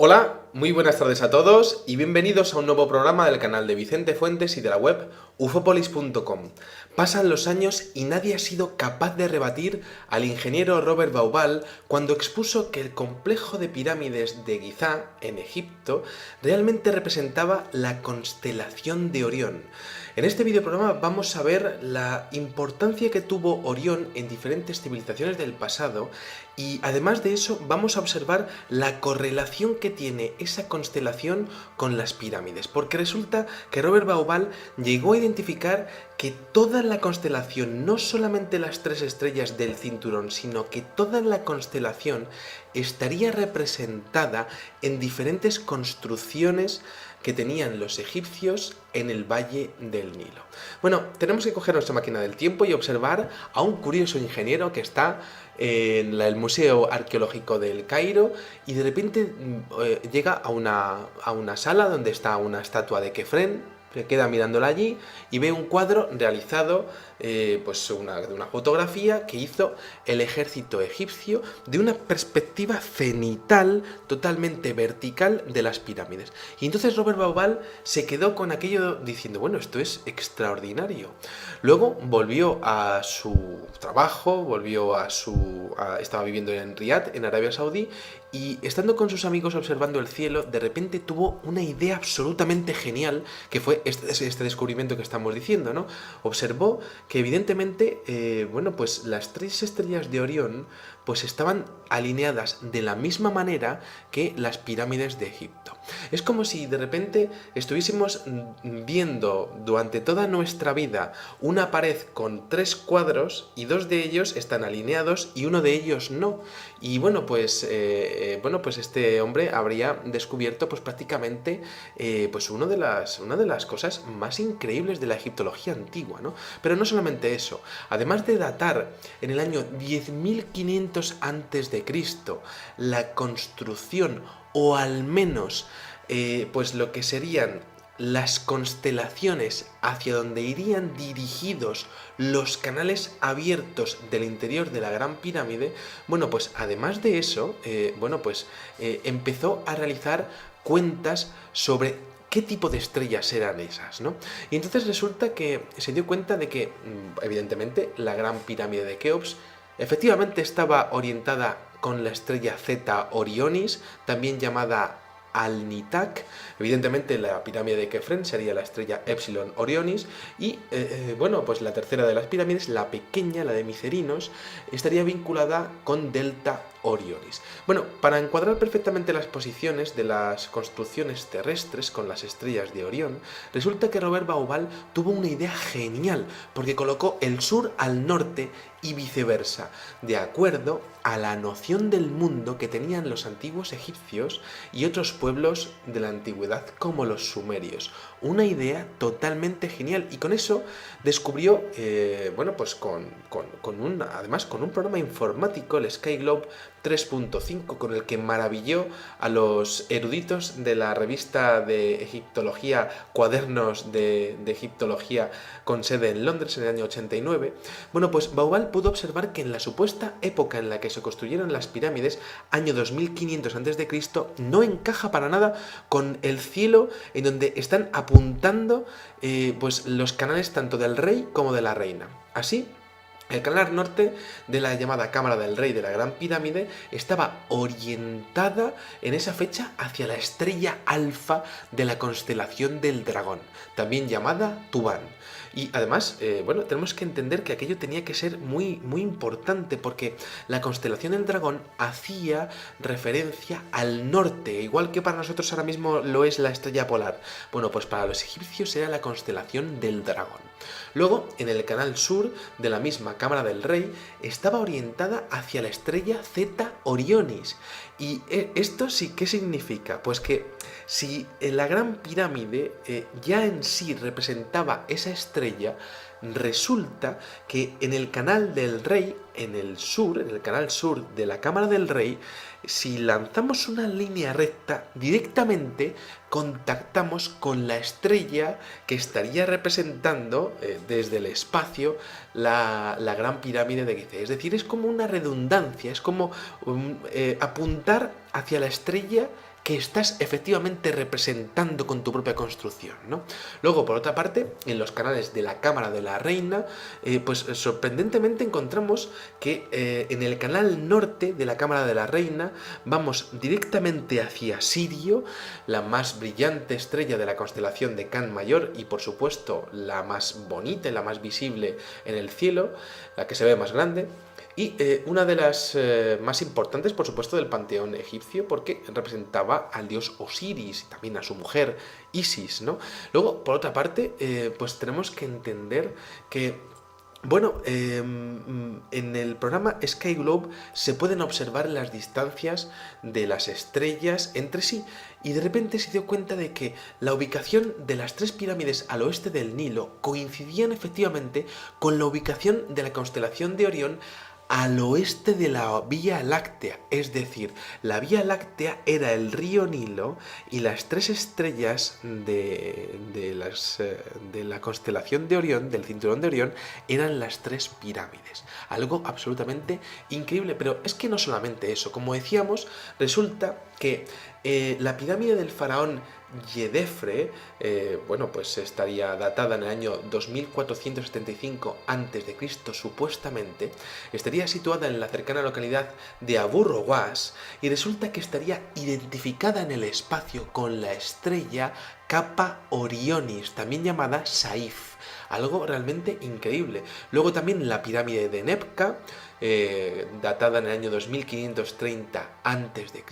Hola, muy buenas tardes a todos y bienvenidos a un nuevo programa del canal de Vicente Fuentes y de la web ufopolis.com. Pasan los años y nadie ha sido capaz de rebatir al ingeniero Robert Bauval cuando expuso que el complejo de pirámides de Gizeh, en Egipto, realmente representaba la constelación de Orión. En este videoprograma vamos a ver la importancia que tuvo Orión en diferentes civilizaciones del pasado y además de eso vamos a observar la correlación que tiene esa constelación con las pirámides, porque resulta que Robert Bauval llegó a identificar que toda la constelación, no solamente las tres estrellas del cinturón, sino que toda la constelación estaría representada en diferentes construcciones que tenían los egipcios en el Valle del Nilo. Bueno, tenemos que coger nuestra máquina del tiempo y observar a un curioso ingeniero que está en el Museo Arqueológico del Cairo y de repente llega a una sala donde está una estatua de Kefren. Se queda mirándola allí y ve un cuadro realizado, de una fotografía que hizo el ejército egipcio de una perspectiva cenital totalmente vertical de las pirámides. Y entonces Robert Bauval se quedó con aquello diciendo, bueno, esto es extraordinario. Luego volvió a su trabajo, estaba viviendo en Riad, en Arabia Saudí, y estando con sus amigos observando el cielo, de repente tuvo una idea absolutamente genial, que fue este descubrimiento que estamos diciendo, ¿no? Observó que evidentemente, pues las tres estrellas de Orión pues estaban alineadas de la misma manera que las pirámides de Egipto. Es como si de repente estuviésemos viendo durante toda nuestra vida una pared con tres cuadros y dos de ellos están alineados y uno de ellos no. Y pues este hombre habría descubierto pues prácticamente una de las cosas más increíbles de la egiptología antigua, ¿no? Pero no solamente eso, además de datar en el año 10.500 a.C. la construcción o al menos pues lo que serían las constelaciones hacia donde irían dirigidos los canales abiertos del interior de la Gran Pirámide, pues además de eso, empezó a realizar cuentas sobre qué tipo de estrellas eran esas, ¿no? Y entonces resulta que se dio cuenta de que, evidentemente, la Gran Pirámide de Keops efectivamente estaba orientada con la estrella Zeta Orionis, también llamada Al-Nitak. Evidentemente la pirámide de Kefren sería la estrella Epsilon Orionis y pues la tercera de las pirámides, la pequeña, la de Micerinos, estaría vinculada con Delta Orionis. Bueno, para encuadrar perfectamente las posiciones de las construcciones terrestres con las estrellas de Orión, resulta que Robert Bauval tuvo una idea genial, porque colocó el sur al norte y viceversa, de acuerdo a la noción del mundo que tenían los antiguos egipcios y otros pueblos de la antigüedad como los sumerios. Una idea totalmente genial, y con eso descubrió, además con un programa informático, el Sky Globe 3.5, con el que maravilló a los eruditos de la revista de egiptología, Cuadernos de Egiptología, con sede en Londres en el año 89. Pues Bauval pudo observar que en la supuesta época en la que se construyeron las pirámides, año 2500 a.C., no encaja para nada con el cielo en donde están apuntando los canales tanto del rey como de la reina. Así, el canal norte de la llamada Cámara del Rey de la Gran Pirámide estaba orientada en esa fecha hacia la estrella alfa de la constelación del Dragón, también llamada Tubán. Y además, tenemos que entender que aquello tenía que ser muy, muy importante, porque la constelación del Dragón hacía referencia al norte, igual que para nosotros ahora mismo lo es la estrella polar. Pues para los egipcios era la constelación del Dragón. Luego, en el canal sur de la misma Cámara del Rey, estaba orientada hacia la estrella Zeta Orionis. ¿Y esto sí qué significa? Pues que si la Gran Pirámide ya en sí representaba esa estrella, resulta que en el canal del Rey, en el canal sur de la Cámara del Rey, si lanzamos una línea recta, directamente contactamos con la estrella que estaría representando desde el espacio la Gran Pirámide de Gizeh. Es decir, es como una redundancia, es como apuntar hacia la estrella que estás efectivamente representando con tu propia construcción, ¿no? Luego, por otra parte, en los canales de la Cámara de la Reina, pues sorprendentemente encontramos que en el canal norte de la Cámara de la Reina vamos directamente hacia Sirio, la más brillante estrella de la constelación de Can Mayor y por supuesto la más bonita y la más visible en el cielo, la que se ve más grande. Y una de las más importantes, por supuesto, del panteón egipcio, porque representaba al dios Osiris y también a su mujer Isis, ¿no? Luego, por otra parte, pues tenemos que entender que bueno, en el programa Sky Globe se pueden observar las distancias de las estrellas entre sí y de repente se dio cuenta de que la ubicación de las 3 pirámides al oeste del Nilo coincidían efectivamente con la ubicación de la constelación de Orión al oeste de la Vía Láctea, es decir, la Vía Láctea era el río Nilo y las 3 estrellas de la constelación de Orión, del cinturón de Orión, eran las 3 pirámides. Algo absolutamente increíble, pero es que no solamente eso, como decíamos, resulta que la pirámide del faraón Yedefre, bueno, pues estaría datada en el año 2475 a.C., supuestamente, estaría situada en la cercana localidad de Abu Rowas y resulta que estaría identificada en el espacio con la estrella Kappa Orionis, también llamada Saif. Algo realmente increíble. Luego también la pirámide de Nebka, datada en el año 2530 a.C.,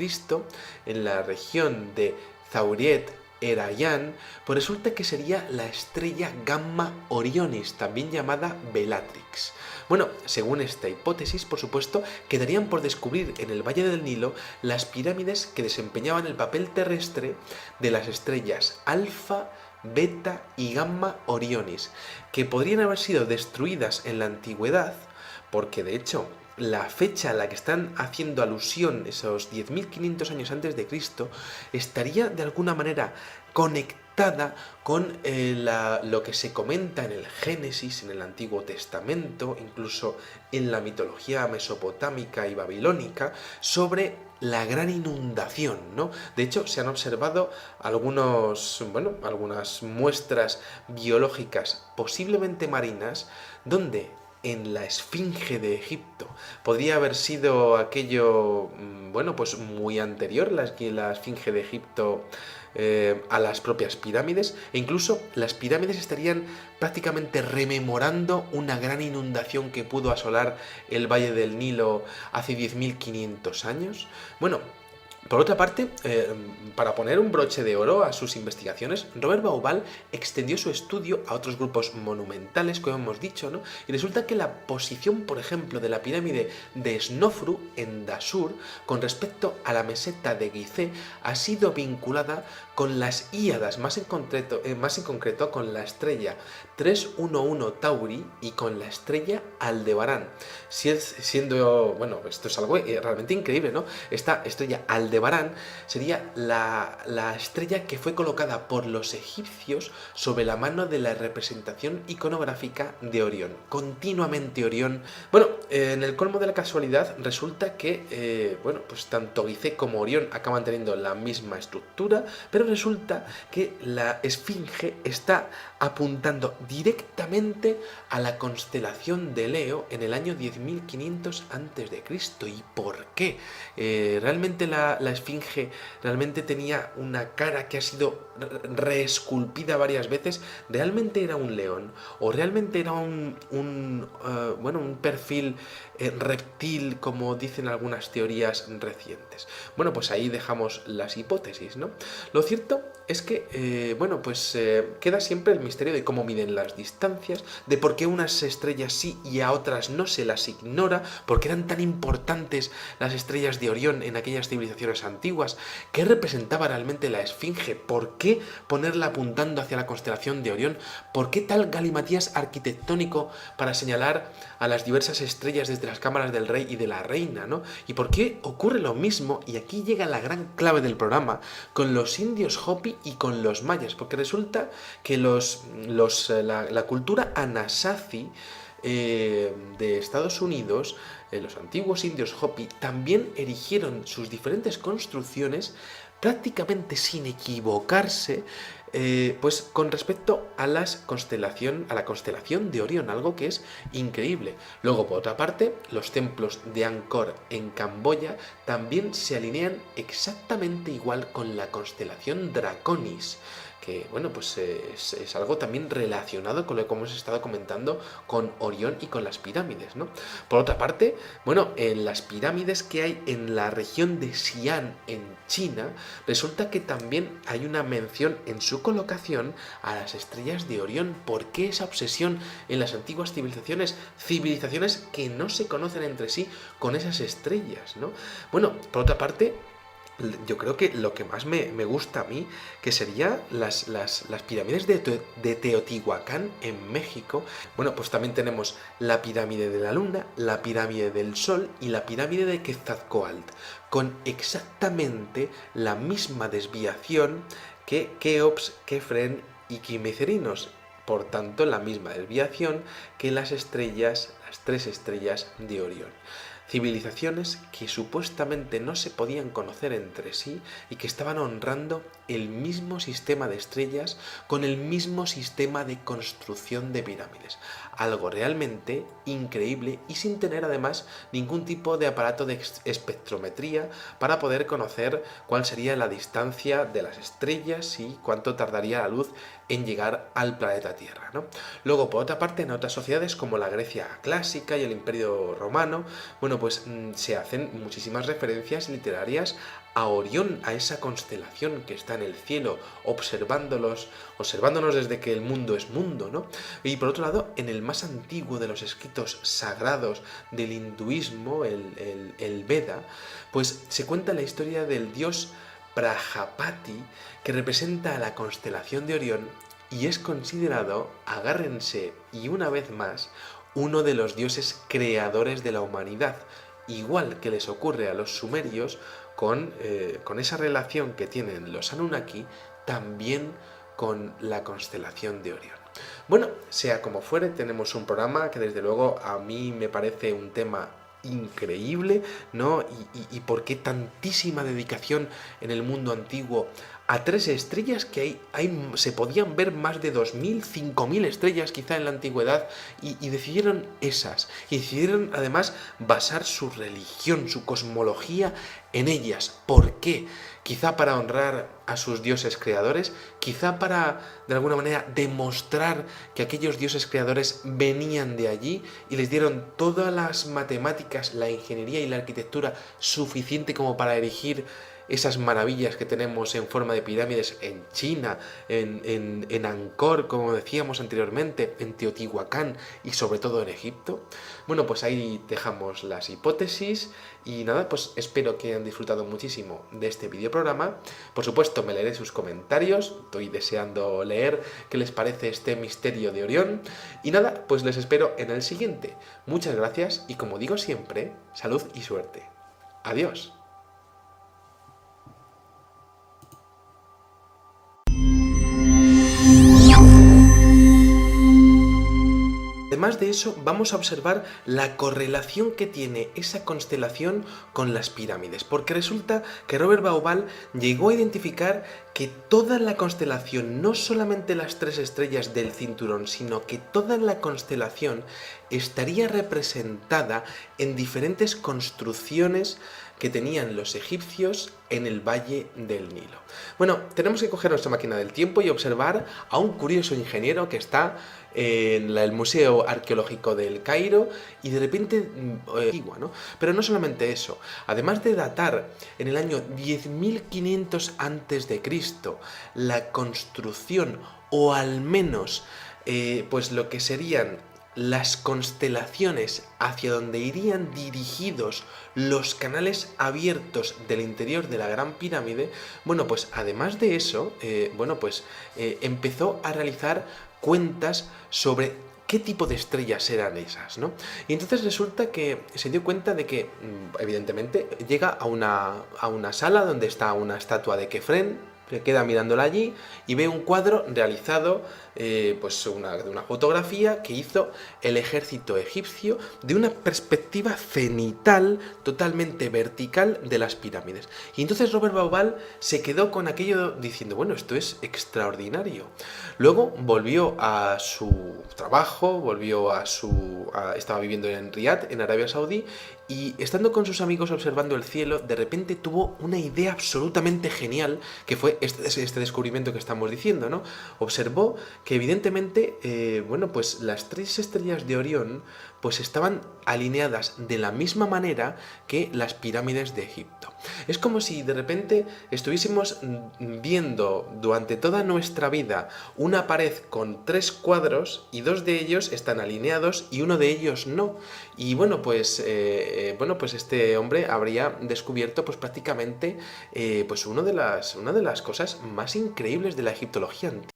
en la región de Zauriet Erayan, pues resulta que sería la estrella Gamma Orionis, también llamada Bellatrix. Bueno, según esta hipótesis, por supuesto, quedarían por descubrir en el Valle del Nilo las pirámides que desempeñaban el papel terrestre de las estrellas Alfa, Beta y Gamma Orionis, que podrían haber sido destruidas en la antigüedad, porque de hecho la fecha a la que están haciendo alusión, esos 10.500 años antes de Cristo, estaría de alguna manera conectada con lo que se comenta en el Génesis, en el Antiguo Testamento, incluso en la mitología mesopotámica y babilónica, sobre la gran inundación, ¿no? De hecho, se han observado algunas muestras biológicas, posiblemente marinas, donde en la Esfinge de Egipto podría haber sido aquello, bueno, pues muy anterior, la Esfinge de Egipto a las propias pirámides, e incluso las pirámides estarían prácticamente rememorando una gran inundación que pudo asolar el Valle del Nilo hace 10.500 años. Bueno, por otra parte, para poner un broche de oro a sus investigaciones, Robert Bauval extendió su estudio a otros grupos monumentales, como hemos dicho, ¿no? Y resulta que la posición, por ejemplo, de la pirámide de Snofru en Dashur con respecto a la meseta de Gizeh ha sido vinculada con las Híadas, más en concreto con la estrella 311 Tauri y con la estrella Aldebarán. Siendo, bueno, esto es algo realmente increíble, ¿no? Esta estrella Aldebarán sería la estrella que fue colocada por los egipcios sobre la mano de la representación iconográfica de Orión. Continuamente Orión. Bueno, en el colmo de la casualidad resulta que, bueno, pues tanto Gizeh como Orión acaban teniendo la misma estructura, pero resulta que la Esfinge está apuntando directamente a la constelación de Leo en el año 10.500 a.C. ¿Y por qué? Realmente la Esfinge realmente tenía una cara que ha sido reesculpida varias veces. ¿Realmente era un león? ¿O realmente era un perfil reptil, como dicen algunas teorías recientes? Bueno, pues ahí dejamos las hipótesis, ¿no? Lo cierto es que, queda siempre el misterio de cómo miden las distancias, de por qué unas estrellas sí y a otras no se las ignora, por qué eran tan importantes las estrellas de Orión en aquellas civilizaciones antiguas, qué representaba realmente la Esfinge, por qué ponerla apuntando hacia la constelación de Orión, por qué tal galimatías arquitectónico para señalar a las diversas estrellas desde las cámaras del rey y de la reina, ¿no? Y por qué ocurre lo mismo, y aquí llega la gran clave del programa, con los indios Hopi y con los mayas, porque resulta que la cultura Anasazi de Estados Unidos, los antiguos indios Hopi, también erigieron sus diferentes construcciones prácticamente sin equivocarse, pues con respecto a la constelación de Orión, algo que es increíble. Luego, por otra parte, los templos de Angkor en Camboya también se alinean exactamente igual con la constelación Draconis, que bueno, pues es algo también relacionado con lo que hemos estado comentando con Orión y con las pirámides, ¿no? Por otra parte, bueno, en las pirámides que hay en la región de Xi'an, en China, resulta que también hay una mención en su colocación a las estrellas de Orión. ¿Por qué esa obsesión en las antiguas civilizaciones? Civilizaciones que no se conocen entre sí con esas estrellas, ¿no? Bueno, por otra parte, yo creo que lo que más me gusta a mí, que sería las pirámides de Teotihuacán en México. Bueno, pues también tenemos la pirámide de la Luna, la pirámide del Sol y la pirámide de Quetzalcóatl, con exactamente la misma desviación que Keops, Kefren y Quimicerinos. Por tanto, la misma desviación que las tres estrellas de Orión. Civilizaciones que supuestamente no se podían conocer entre sí y que estaban honrando el mismo sistema de estrellas con el mismo sistema de construcción de pirámides. Algo realmente increíble y sin tener además ningún tipo de aparato de espectrometría para poder conocer cuál sería la distancia de las estrellas y cuánto tardaría la luz en llegar al planeta Tierra, ¿no? Luego, por otra parte, en otras sociedades como la Grecia clásica y el Imperio Romano, bueno, pues se hacen muchísimas referencias literarias a Orión, a esa constelación que está en el cielo, observándonos desde que el mundo es mundo, ¿no? Y por otro lado, en el más antiguo de los escritos sagrados del hinduismo, el Veda, pues se cuenta la historia del dios Prajapati, que representa a la constelación de Orión y es considerado, agárrense y una vez más, uno de los dioses creadores de la humanidad, igual que les ocurre a los sumerios con esa relación que tienen los Anunnaki, también con la constelación de Orión. Bueno, sea como fuere, tenemos un programa que desde luego a mí me parece un tema increíble, ¿no? Y por qué tantísima dedicación en el mundo antiguo a tres estrellas que se podían ver más de 2.000, 5.000 estrellas quizá en la antigüedad y decidieron esas. Y decidieron además basar su religión, su cosmología en ellas. ¿Por qué? Quizá para honrar a sus dioses creadores, quizá para, de alguna manera, demostrar que aquellos dioses creadores venían de allí y les dieron todas las matemáticas, la ingeniería y la arquitectura suficiente como para erigir esas maravillas que tenemos en forma de pirámides en China, en Angkor, como decíamos anteriormente, en Teotihuacán y sobre todo en Egipto. Bueno, pues ahí dejamos las hipótesis y nada, pues espero que hayan disfrutado muchísimo de este videoprograma. Por supuesto, me leeré sus comentarios, estoy deseando leer qué les parece este misterio de Orión. Y nada, pues les espero en el siguiente. Muchas gracias y como digo siempre, salud y suerte. Adiós. Además de eso, vamos a observar la correlación que tiene esa constelación con las pirámides, porque resulta que Robert Bauval llegó a identificar que toda la constelación, no solamente las tres estrellas del cinturón, sino que toda la constelación estaría representada en diferentes construcciones que tenían los egipcios en el Valle del Nilo. Bueno, tenemos que coger nuestra máquina del tiempo y observar a un curioso ingeniero que está en el Museo Arqueológico del Cairo y de repente antigua, ¿no? Pero no solamente eso, además de datar en el año 10.500 a.C. la construcción o al menos pues lo que serían las constelaciones hacia donde irían dirigidos los canales abiertos del interior de la Gran Pirámide, bueno, pues además de eso, empezó a realizar cuentas sobre qué tipo de estrellas eran esas, ¿no? Y entonces resulta que se dio cuenta de que, evidentemente, llega a una sala donde está una estatua de Kefren, Se queda mirándola allí y ve un cuadro realizado, pues de una fotografía que hizo el ejército egipcio de una perspectiva cenital totalmente vertical de las pirámides. Y entonces Robert Bauval se quedó con aquello diciendo, bueno, esto es extraordinario. Luego volvió a su trabajo, estaba viviendo en Riad, en Arabia Saudí, y estando con sus amigos observando el cielo, de repente tuvo una idea absolutamente genial, que fue este descubrimiento que estamos diciendo, ¿no? Observó que evidentemente, bueno, pues las 3 estrellas de Orión pues estaban alineadas de la misma manera que las pirámides de Egipto. Es como si de repente estuviésemos viendo durante toda nuestra vida una pared con 3 cuadros y 2 de ellos están alineados y uno de ellos no. Y bueno, pues este hombre habría descubierto pues prácticamente pues una de las cosas más increíbles de la egiptología antigua.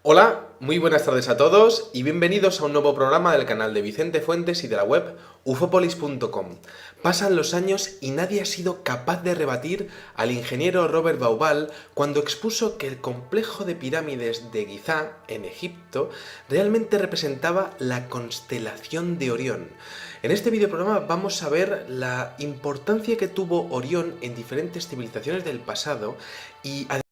Hola, muy buenas tardes a todos y bienvenidos a un nuevo programa del canal de Vicente Fuentes y de la web ufopolis.com. Pasan los años y nadie ha sido capaz de rebatir al ingeniero Robert Bauval cuando expuso que el complejo de pirámides de Gizeh, en Egipto, realmente representaba la constelación de Orión. En este videoprograma vamos a ver la importancia que tuvo Orión en diferentes civilizaciones del pasado y